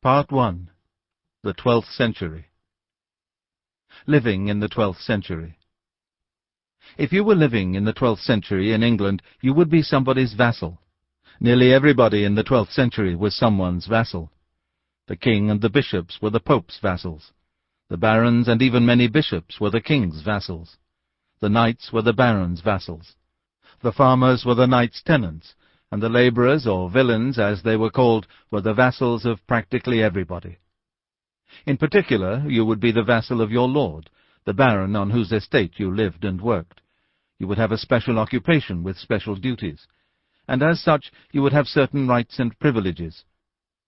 Part 1. The 12th Century. Living in the 12th Century. If you were living in the 12th century in England, you would be somebody's vassal. Nearly everybody in the 12th century was someone's vassal. The king and the bishops were the pope's vassals. The barons and even many bishops were the king's vassals. The knights were the barons' vassals. The farmers were the knights' tenants, and the labourers, or villains as they were called, were the vassals of practically everybody. In particular, you would be the vassal of your lord, the baron on whose estate you lived and worked. You would have a special occupation with special duties, and as such you would have certain rights and privileges.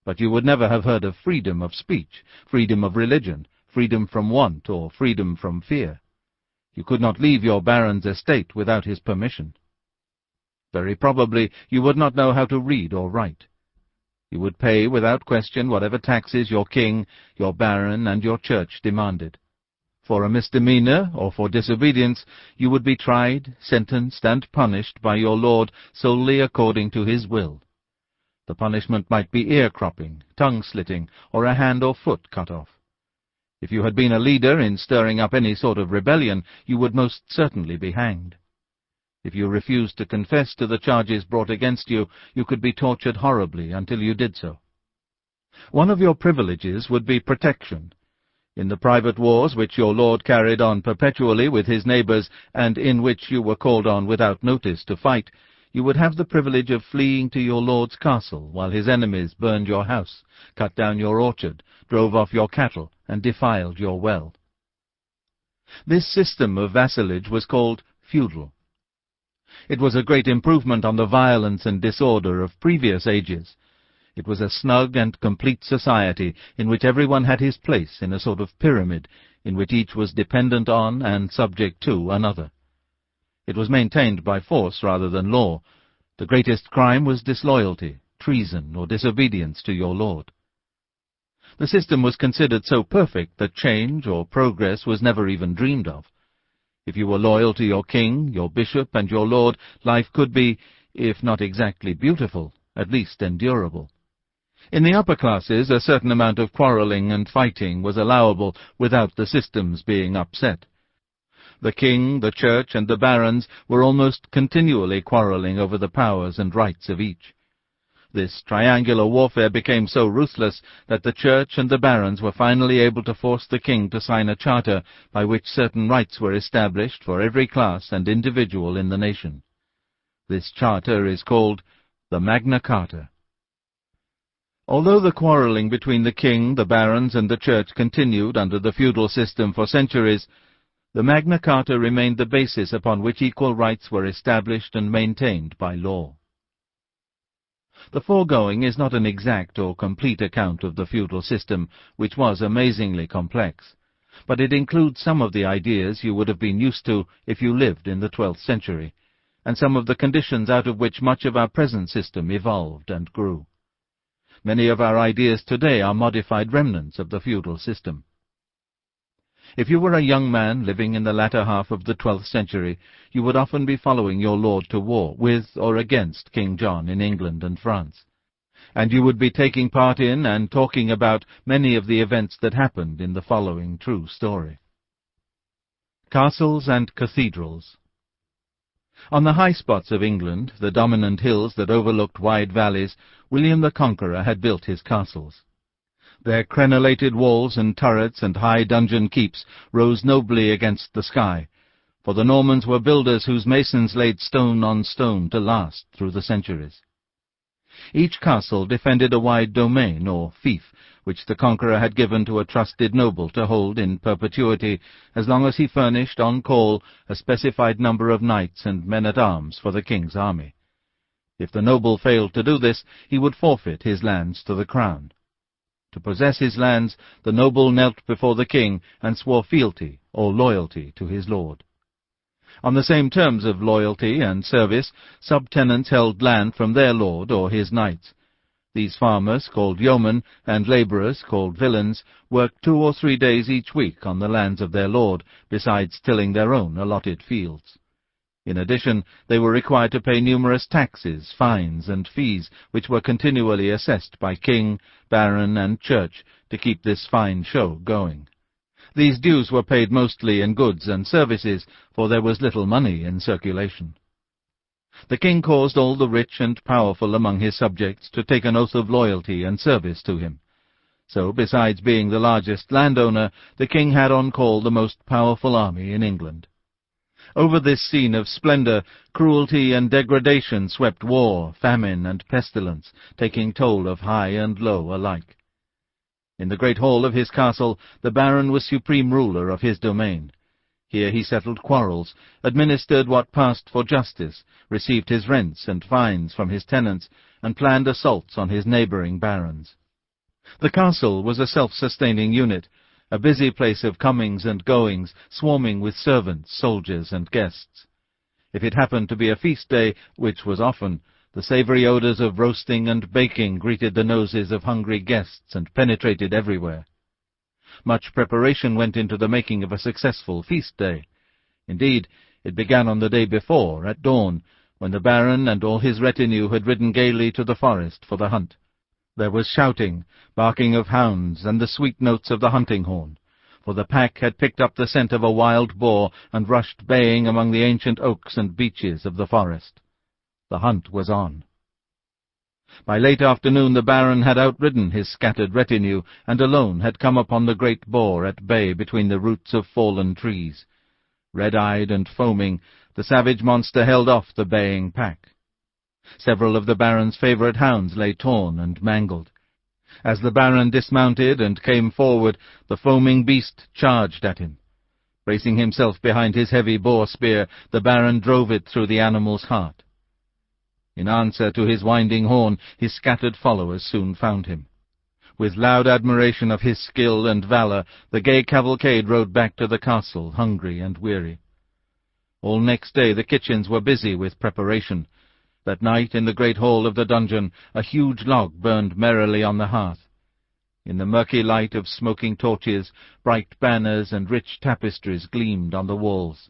But you would never have heard of freedom of speech, freedom of religion, freedom from want, or freedom from fear. You could not leave your baron's estate without his permission. Very probably you would not know how to read or write. You would pay without question whatever taxes your king, your baron, and your church demanded. For a misdemeanor, or for disobedience, you would be tried, sentenced, and punished by your lord solely according to his will. The punishment might be ear-cropping, tongue-slitting, or a hand or foot cut off. If you had been a leader in stirring up any sort of rebellion, you would most certainly be hanged. If you refused to confess to the charges brought against you, you could be tortured horribly until you did so. One of your privileges would be protection. In the private wars which your lord carried on perpetually with his neighbours, and in which you were called on without notice to fight, you would have the privilege of fleeing to your lord's castle while his enemies burned your house, cut down your orchard, drove off your cattle, and defiled your well. This system of vassalage was called feudal. It was a great improvement on the violence and disorder of previous ages. It was a snug and complete society in which everyone had his place in a sort of pyramid, in which each was dependent on and subject to another. It was maintained by force rather than law. The greatest crime was disloyalty, treason, or disobedience to your lord. The system was considered so perfect that change or progress was never even dreamed of. If you were loyal to your king, your bishop, and your lord, life could be, if not exactly beautiful, at least endurable. In the upper classes, a certain amount of quarrelling and fighting was allowable without the systems being upset. The king, the church, and the barons were almost continually quarrelling over the powers and rights of each. This triangular warfare became so ruthless that the church and the barons were finally able to force the king to sign a charter by which certain rights were established for every class and individual in the nation. This charter is called the Magna Charta. Although the quarrelling between the king, the barons, and the church continued under the feudal system for centuries, the Magna Charta remained the basis upon which equal rights were established and maintained by law. The foregoing is not an exact or complete account of the feudal system, which was amazingly complex, but it includes some of the ideas you would have been used to if you lived in the 12th century, and some of the conditions out of which much of our present system evolved and grew. Many of our ideas today are modified remnants of the feudal system. If you were a young man living in the latter half of the 12th century, you would often be following your lord to war, with or against King John in England and France, and you would be taking part in and talking about many of the events that happened in the following true story. Castles and Cathedrals. On the high spots of England, the dominant hills that overlooked wide valleys, William the Conqueror had built his castles. Their crenellated walls and turrets and high dungeon keeps rose nobly against the sky, for the Normans were builders whose masons laid stone on stone to last through the centuries. Each castle defended a wide domain, or fief, which the conqueror had given to a trusted noble to hold in perpetuity as long as he furnished, on call, a specified number of knights and men-at-arms for the king's army. If the noble failed to do this, he would forfeit his lands to the crown. To possess his lands, the noble knelt before the king and swore fealty or loyalty to his lord. On the same terms of loyalty and service, subtenants held land from their lord or his knights. These farmers, called yeomen, and labourers, called villeins, worked 2 or 3 days each week on the lands of their lord, besides tilling their own allotted fields. In addition, they were required to pay numerous taxes, fines, and fees, which were continually assessed by king, baron, and church to keep this fine show going. These dues were paid mostly in goods and services, for there was little money in circulation. The king caused all the rich and powerful among his subjects to take an oath of loyalty and service to him. So, besides being the largest landowner, the king had on call the most powerful army in England. Over this scene of splendor, cruelty and degradation swept war, famine, and pestilence, taking toll of high and low alike. In the great hall of his castle, the baron was supreme ruler of his domain. Here he settled quarrels, administered what passed for justice, received his rents and fines from his tenants, and planned assaults on his neighboring barons. The castle was a self-sustaining unit, a busy place of comings and goings, swarming with servants, soldiers, and guests. If it happened to be a feast day, which was often, the savory odors of roasting and baking greeted the noses of hungry guests and penetrated everywhere. Much preparation went into the making of a successful feast day. Indeed, it began on the day before, at dawn, when the baron and all his retinue had ridden gaily to the forest for the hunt. There was shouting, barking of hounds, and the sweet notes of the hunting horn, for the pack had picked up the scent of a wild boar and rushed baying among the ancient oaks and beeches of the forest. The hunt was on. By late afternoon the baron had outridden his scattered retinue, and alone had come upon the great boar at bay between the roots of fallen trees. Red-eyed and foaming, the savage monster held off the baying pack. Several of the baron's favorite hounds lay torn and mangled. As the baron dismounted and came forward, the foaming beast charged at him. Bracing himself behind his heavy boar-spear, the baron drove it through the animal's heart. In answer to his winding horn, his scattered followers soon found him. With loud admiration of his skill and valor, the gay cavalcade rode back to the castle, hungry and weary. All next day the kitchens were busy with preparation. That night, in the great hall of the dungeon, a huge log burned merrily on the hearth. In the murky light of smoking torches, bright banners and rich tapestries gleamed on the walls.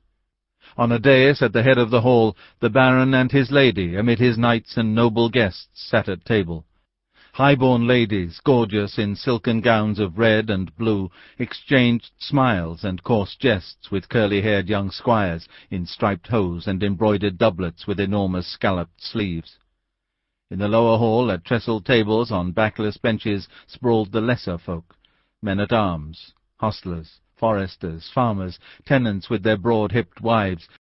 On a dais at the head of the hall, the baron and his lady, amid his knights and noble guests, sat at table. High-born ladies, gorgeous in silken gowns of red and blue, exchanged smiles and coarse jests with curly-haired young squires in striped hose and embroidered doublets with enormous scalloped sleeves. In the lower hall, at trestled tables on backless benches, sprawled the lesser folk, men-at-arms, hostlers, foresters, farmers, tenants with their broad-hipped wives,